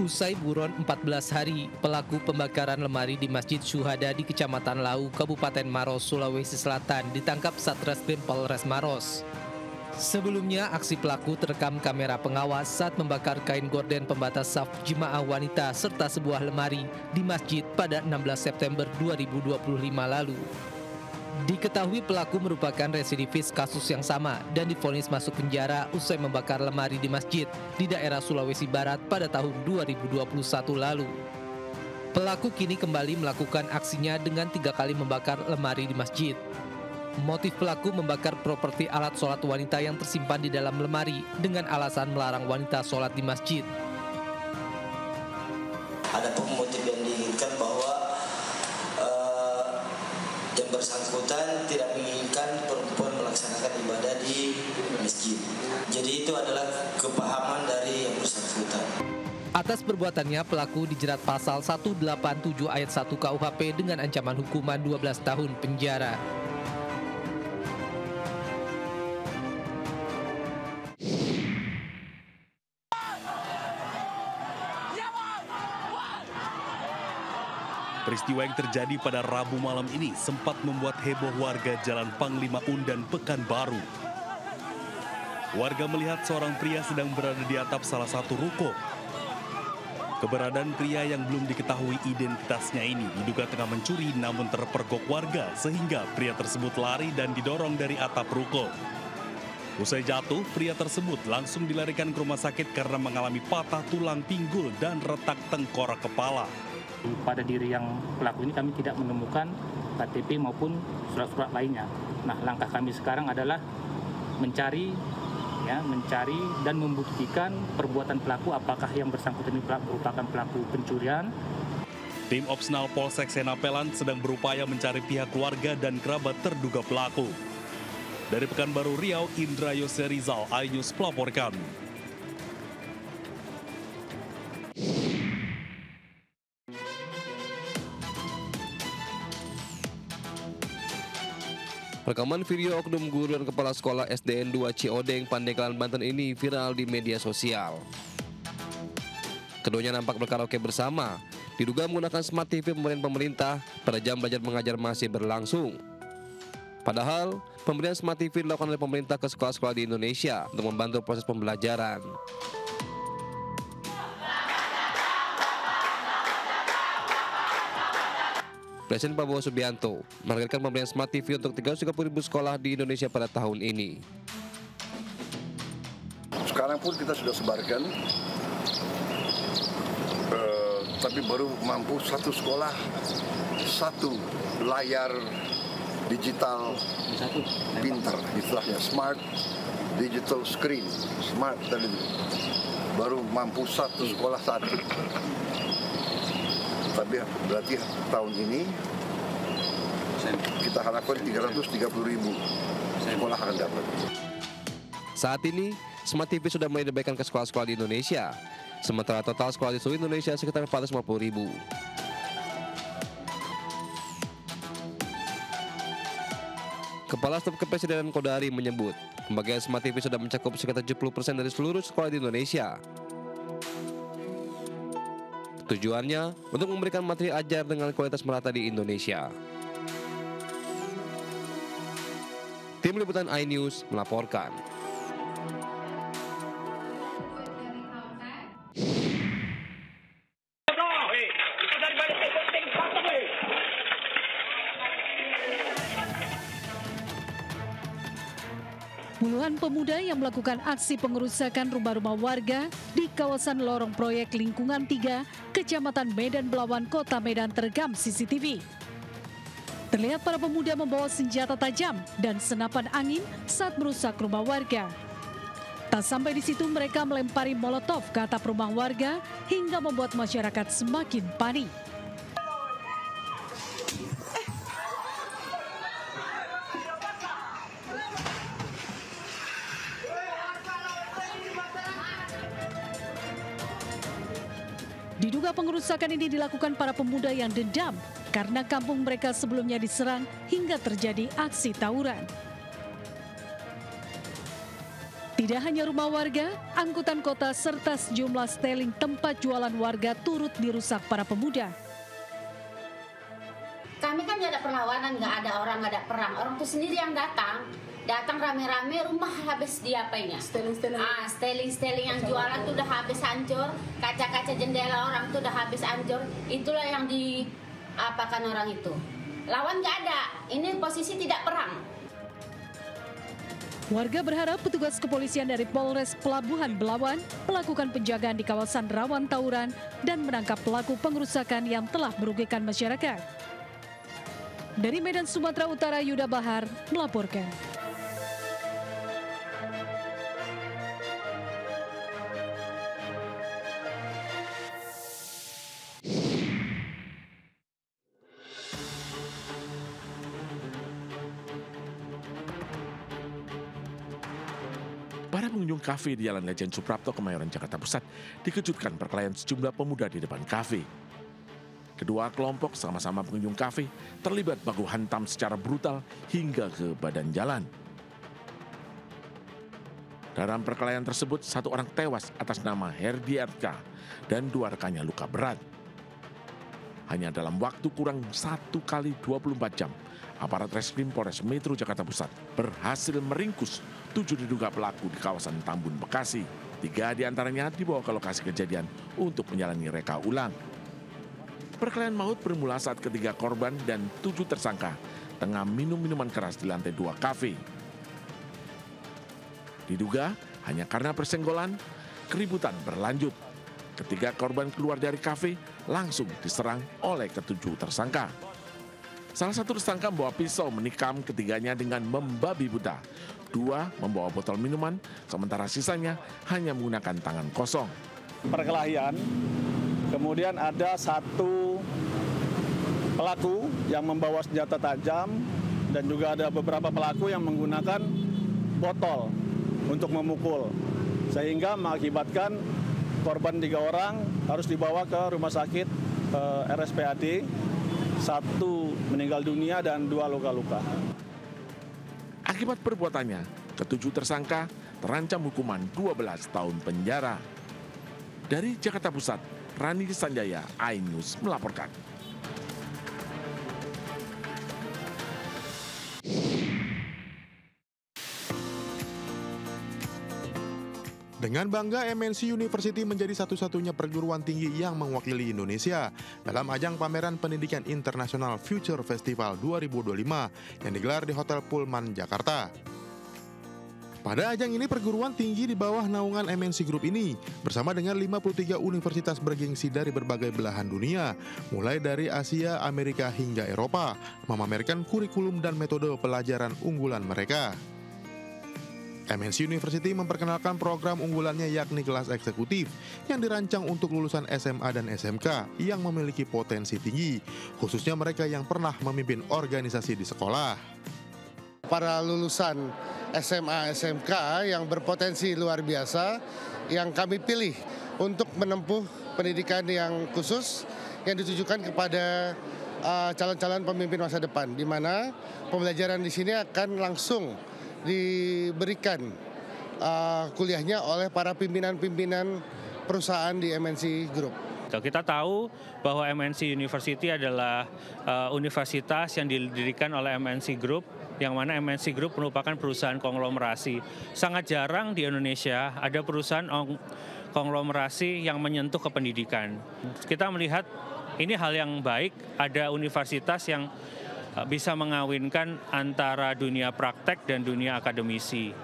Usai buron 14 hari, pelaku pembakaran lemari di Masjid Syuhada di Kecamatan Lau, Kabupaten Maros, Sulawesi Selatan ditangkap Satreskrim Polres Maros. Sebelumnya, aksi pelaku terekam kamera pengawas saat membakar kain gorden pembatas saf jemaah wanita serta sebuah lemari di masjid pada 16 September 2025 lalu. Diketahui pelaku merupakan residivis kasus yang sama dan divonis masuk penjara usai membakar lemari di masjid di daerah Sulawesi Barat pada tahun 2021 lalu. Pelaku kini kembali melakukan aksinya dengan 3 kali membakar lemari di masjid. Motif pelaku membakar properti alat sholat wanita yang tersimpan di dalam lemari dengan alasan melarang wanita sholat di masjid. Ada motif yang diinginkan bahwa yang bersangkutan tidak menginginkan perempuan melaksanakan ibadah di masjid. Jadi itu adalah kepahaman dari yang bersangkutan. Atas perbuatannya, pelaku dijerat pasal 187 ayat 1 KUHP dengan ancaman hukuman 12 tahun penjara. Peristiwa yang terjadi pada Rabu malam ini sempat membuat heboh warga Jalan Panglima Undan, Pekanbaru. Warga melihat seorang pria sedang berada di atap salah satu ruko. Keberadaan pria yang belum diketahui identitasnya ini diduga tengah mencuri namun terpergok warga sehingga pria tersebut lari dan didorong dari atap ruko. Usai jatuh, pria tersebut langsung dilarikan ke rumah sakit karena mengalami patah tulang pinggul dan retak tengkorak kepala. Pada diri yang pelaku ini kami tidak menemukan KTP maupun surat-surat lainnya. Nah, langkah kami sekarang adalah mencari dan membuktikan perbuatan pelaku, apakah yang bersangkutan ini merupakan pelaku pencurian. Tim Opsnal Polsek Senapelan sedang berupaya mencari pihak keluarga dan kerabat terduga pelaku. Dari Pekanbaru Riau, Indra Yose Rizal, iNews melaporkan. Rekaman video oknum guru dan kepala sekolah SDN 2 Ciodeng, Pandeglang, Banten ini viral di media sosial. Keduanya nampak berkaraoke bersama, diduga menggunakan smart TV pemberian pemerintah pada jam belajar mengajar masih berlangsung. Padahal, pemberian smart TV dilakukan oleh pemerintah ke sekolah-sekolah di Indonesia untuk membantu proses pembelajaran. Presiden Prabowo Subianto menargetkan pemberian smart TV untuk 330.000 sekolah di Indonesia pada tahun ini. Sekarang pun kita sudah sebarkan, tapi baru mampu satu sekolah, satu layar digital pintar, istilahnya smart digital screen, smart television. Baru mampu satu sekolah satu. Tapi berarti tahun ini kita harapkan 330.000 sekolah akan dapat. Saat ini, Smart TV sudah mulai dibagikan ke sekolah-sekolah di Indonesia. Sementara total sekolah di seluruh Indonesia sekitar 450.000. Kepala Staf Kepresidenan Kodari menyebut, pembagian Smart TV sudah mencakup sekitar 70% dari seluruh sekolah di Indonesia. Tujuannya untuk memberikan materi ajar dengan kualitas merata di Indonesia. Tim Liputan iNews melaporkan. Puluhan pemuda yang melakukan aksi pengerusakan rumah-rumah warga di kawasan lorong proyek Lingkungan 3, Kecamatan Medan Belawan, Kota Medan terekam CCTV. Terlihat para pemuda membawa senjata tajam dan senapan angin saat merusak rumah warga. Tak sampai di situ, mereka melempari molotov ke atap rumah warga hingga membuat masyarakat semakin panik. Diduga pengerusakan ini dilakukan para pemuda yang dendam karena kampung mereka sebelumnya diserang hingga terjadi aksi tawuran. Tidak hanya rumah warga, angkutan kota serta sejumlah steling tempat jualan warga turut dirusak para pemuda. Kami kan nggak ada perlawanan, nggak ada orang, nggak ada perang. Orang tuh sendiri yang datang rame-rame, rumah habis diapainnya. Steling yang jualan tuh udah habis hancur, kaca-kaca jendela orang tuh udah habis hancur. Itulah yang diapakan orang itu. Lawan nggak ada, ini posisi tidak perang. Warga berharap petugas kepolisian dari Polres Pelabuhan Belawan melakukan penjagaan di kawasan rawan tawuran dan menangkap pelaku pengerusakan yang telah merugikan masyarakat. Dari Medan, Sumatera Utara, Yuda Bahar melaporkan. Para pengunjung kafe di Jalan Lejen Suprapto, Kemayoran, Jakarta Pusat dikejutkan perkelahian sejumlah pemuda di depan kafe. Kedua kelompok sama-sama pengunjung kafe terlibat baku hantam secara brutal hingga ke badan jalan. Dalam perkelahian tersebut, satu orang tewas atas nama Herdi RK dan dua rekannya luka berat. Hanya dalam waktu kurang 1 kali 24 jam, aparat Reskrim Polres Metro Jakarta Pusat berhasil meringkus 7 diduga pelaku di kawasan Tambun, Bekasi. 3 diantaranya dibawa ke lokasi kejadian untuk menjalani reka ulang. Perkelahian maut bermula saat ketiga korban dan 7 tersangka tengah minum minuman keras di lantai 2 kafe. Diduga hanya karena persenggolan, keributan berlanjut. Ketiga korban keluar dari kafe langsung diserang oleh ke-7 tersangka. Salah satu tersangka membawa pisau menikam ketiganya dengan membabi buta. 2 membawa botol minuman, sementara sisanya hanya menggunakan tangan kosong. Perkelahian, kemudian ada 1 pelaku yang membawa senjata tajam dan juga ada beberapa pelaku yang menggunakan botol untuk memukul. Sehingga mengakibatkan korban 3 orang harus dibawa ke rumah sakit RSPAD. 1 meninggal dunia dan 2 luka-luka. Akibat perbuatannya, ke-7 tersangka terancam hukuman 12 tahun penjara. Dari Jakarta Pusat, Rani Sanjaya, iNews melaporkan. Dengan bangga, MNC University menjadi satu-satunya perguruan tinggi yang mewakili Indonesia dalam ajang pameran pendidikan internasional Future Festival 2025 yang digelar di Hotel Pullman, Jakarta. Pada ajang ini, perguruan tinggi di bawah naungan MNC Group ini bersama dengan 53 universitas bergengsi dari berbagai belahan dunia, mulai dari Asia, Amerika hingga Eropa, memamerkan kurikulum dan metode pelajaran unggulan mereka. MNC University memperkenalkan program unggulannya yakni kelas eksekutif yang dirancang untuk lulusan SMA dan SMK yang memiliki potensi tinggi, khususnya mereka yang pernah memimpin organisasi di sekolah. Para lulusan SMA, SMK yang berpotensi luar biasa yang kami pilih untuk menempuh pendidikan yang khusus yang ditujukan kepada calon-calon pemimpin masa depan, di mana pembelajaran di sini akan langsung diberikan kuliahnya oleh para pimpinan-pimpinan perusahaan di MNC Group. Kita tahu bahwa MNC University adalah universitas yang didirikan oleh MNC Group, yang mana MNC Group merupakan perusahaan konglomerasi. Sangat jarang di Indonesia ada perusahaan konglomerasi yang menyentuh ke pendidikan. Kita melihat ini hal yang baik, ada universitas yang bisa mengawinkan antara dunia praktek dan dunia akademisi.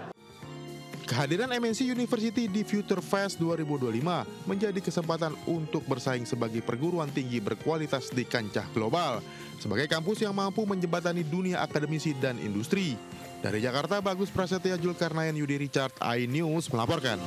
Kehadiran MNC University di Future Fest 2025 menjadi kesempatan untuk bersaing sebagai perguruan tinggi berkualitas di kancah global, sebagai kampus yang mampu menjembatani dunia akademisi dan industri. Dari Jakarta, Bagus Prasetya, Julkarnayan, Yudi Richard, iNews melaporkan.